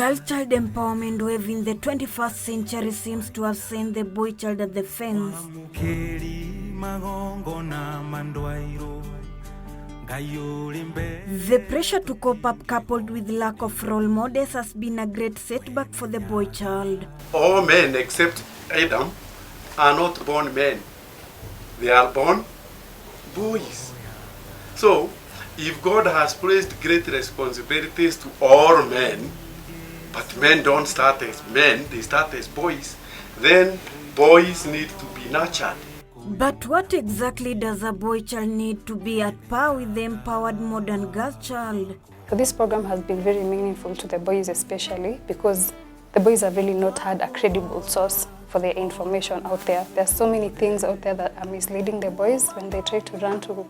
Girl child empowerment wave in the 21st century seems to have sent the boy child at the fence. The pressure to cope up coupled with lack of role models has been a great setback for the boy child. All men except Adam are not born men. They are born boys. So, if God has placed great responsibilities to all men, but men don't start as men, they start as boys, then boys need to be nurtured. But what exactly does a boy child need to be at par with the empowered modern girl child? This program has been very meaningful to the boys especially because the boys have really not had a credible source for their information out there. There are so many things out there that are misleading the boys. When they try to run to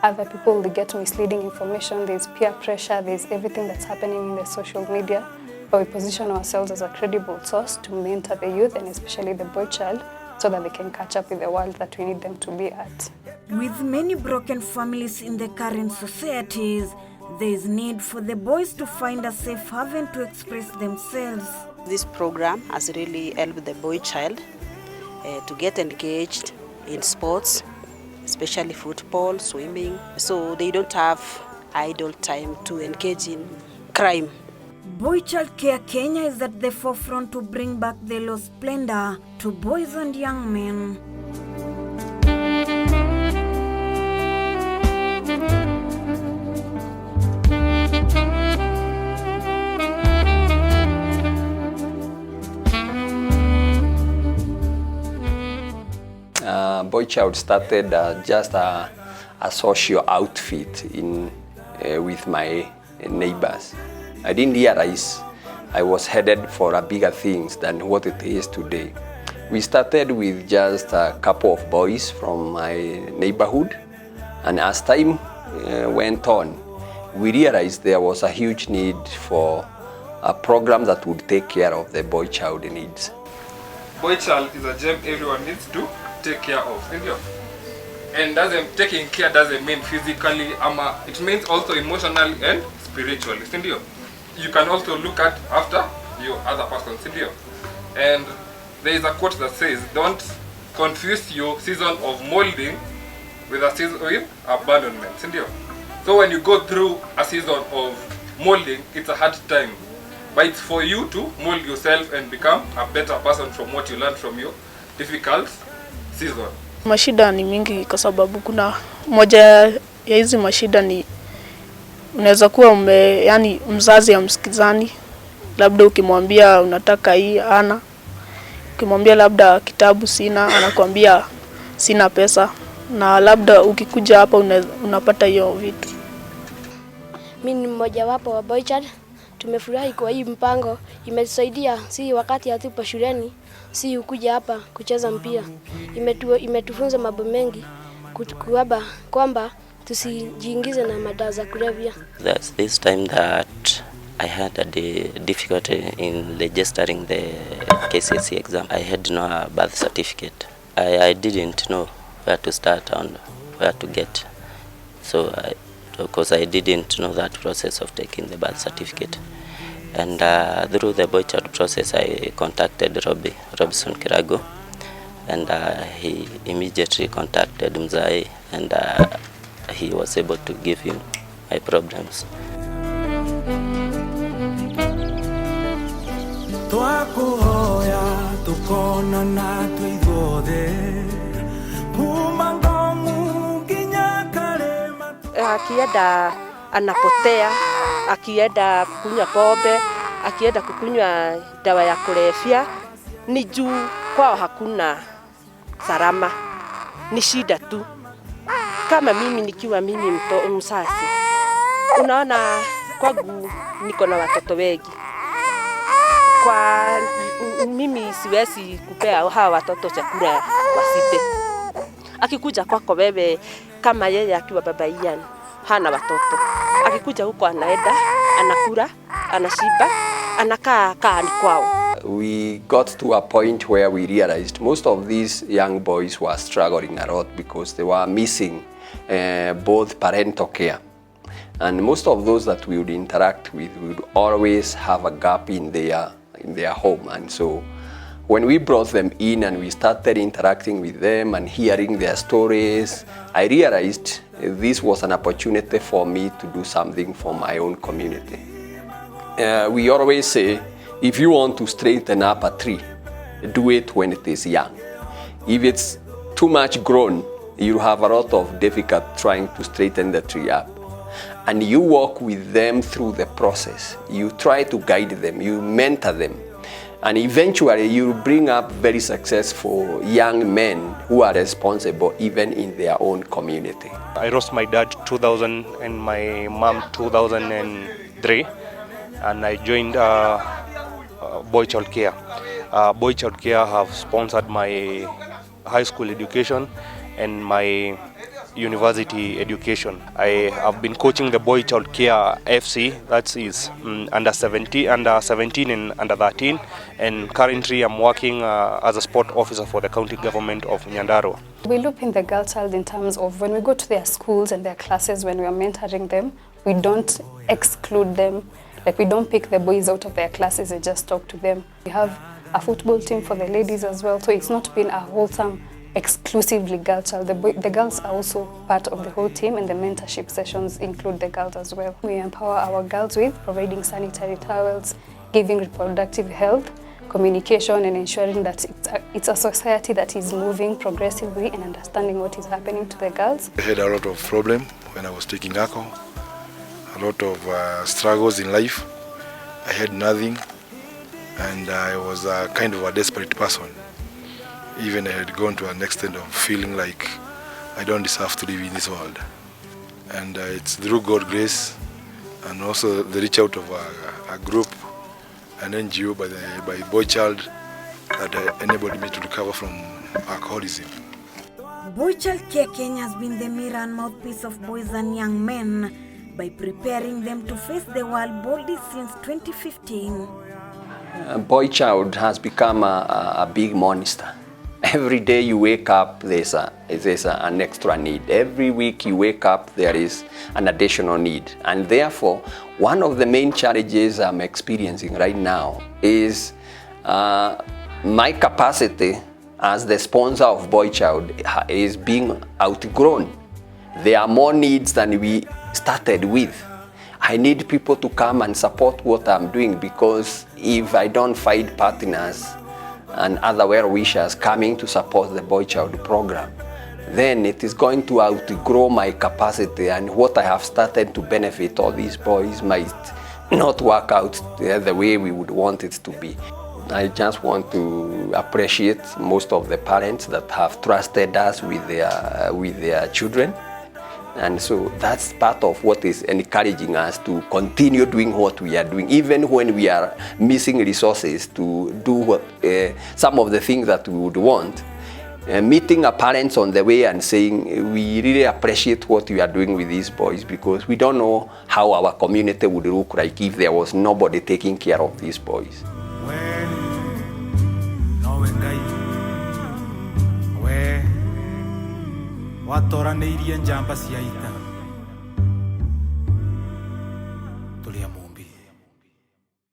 other people, they get misleading information. There's peer pressure, there's everything that's happening in the social media. But we position ourselves as a credible source to mentor the youth and especially the boy child so that they can catch up with the world that we need them to be at. With many broken families in the current societies, there is need for the boys to find a safe haven to express themselves. This program has really helped the boy child to get engaged in sports, especially football, swimming, so they don't have idle time to engage in crime. Boy Child Care Kenya is at the forefront to bring back the lost splendor to boys and young men. Boychild started just a social outfit with my neighbors. I didn't realize I was headed for bigger things than what it is today. We started with just a couple of boys from my neighborhood, and as time went on, we realized there was a huge need for a program that would take care of the boy child needs. Boy child is a gem everyone needs to take care of. And taking care doesn't mean physically, it means also emotionally and spiritually. You can also look at after your other person. And there is a quote that says, don't confuse your season of molding with a season with abandonment. So when you go through a season of molding, it's a hard time. But it's for you to mold yourself and become a better person from what you learned from your difficult season. Mashida ni mingi kwa sababu kuna moja ya hizi mashida ni unaweza kuwa yani mzazi hamsikizani, labda ukimwambia unataka hii ana, ukimwambia labda kitabu sina, anakuambia sina pesa, na labda ukikuja hapa unapata hiyo vitu. Mimi ni mmoja wapo wa Boychild. Tumefurahi kwa hii mpango, imetusaidia si wakati hatupo shuleni, si ukuja hapa kucheza mpira. Imetufunza mambo mengi kwamba tusijiingize na madawa za kulevya. That's this time that I had a difficulty in registering the KCSE exam. I had no birth certificate. I didn't know where to start and where to get. So because I didn't know that process of taking the birth certificate. And through the Boychild process, I contacted Robson Kirago, and he immediately contacted Mzai, and he was able to give him my problems. Akienda anapotea, akienda kukunywa pombe, akienda kukunywa dawa ya kulevya, ni juu kwao hakuna salama, ni shida tu. Kama mimi nikiwa mimi msasi, unaona kwangu niko na watoto wengi. Kwa mimi siwezi kupea hawa watoto chakula wasite. Akikuja kwako wewe kama yeye akiwa baba Ian hana watoto, akikuja huko anaenda, anakula, anashiba, anakaa kaani kwao. We got to a point where we realized most of these young boys were struggling a lot because they were missing both parental care. And most of those that we would interact with would always have a gap in their home. And so when we brought them in and we started interacting with them and hearing their stories, I realized this was an opportunity for me to do something for my own community. We always say, if you want to straighten up a tree, do it when it is young. If it's too much grown, you have a lot of difficulty trying to straighten the tree up. And you walk with them through the process. You try to guide them, you mentor them. And eventually you bring up very successful young men who are responsible even in their own community. I lost my dad 2000 and my mom 2003, and I joined Boychild Care. Boychild Care have sponsored my high school education and my university education. I have been coaching the Boychild Care FC, that is under 17 and under 13, and currently I'm working as a sport officer for the county government of Nyandarua. We loop in the girl child in terms of when we go to their schools and their classes, when we are mentoring them, we don't exclude them. Like, we don't pick the boys out of their classes and just talk to them. We have a football team for the ladies as well, so it's not been a wholesome exclusively girl child. The girls are also part of the whole team, and the mentorship sessions include the girls as well. We empower our girls with providing sanitary towels, giving reproductive health, communication, and ensuring that it's a society that is moving progressively and understanding what is happening to the girls. I had a lot of problems when I was taking alcohol, a lot of struggles in life. I had nothing, and I was kind of a desperate person. Even I had gone to an extent of feeling like I don't deserve to live in this world. And it's through God's grace and also the reach out of a group, an NGO by Boychild, that enabled me to recover from alcoholism. Boychild Care Kenya has been the mirror and mouthpiece of boys and young men by preparing them to face the world boldly since 2015. Boychild has become a big monster. Every day you wake up, there's an extra need. Every week you wake up, there is an additional need. And therefore, one of the main challenges I'm experiencing right now is my capacity as the sponsor of Boychild is being outgrown. There are more needs than we started with. I need people to come and support what I'm doing, because if I don't find partners and other well-wishers coming to support the Boychild program, then it is going to outgrow my capacity, and what I have started to benefit all these boys might not work out the way we would want it to be. I just want to appreciate most of the parents that have trusted us with their children. And so that's part of what is encouraging us to continue doing what we are doing, even when we are missing resources to do some of the things that we would want. Meeting our parents on the way and saying, we really appreciate what you are doing with these boys, because we don't know how our community would look like if there was nobody taking care of these boys. Watoranĩirie njamba cia ita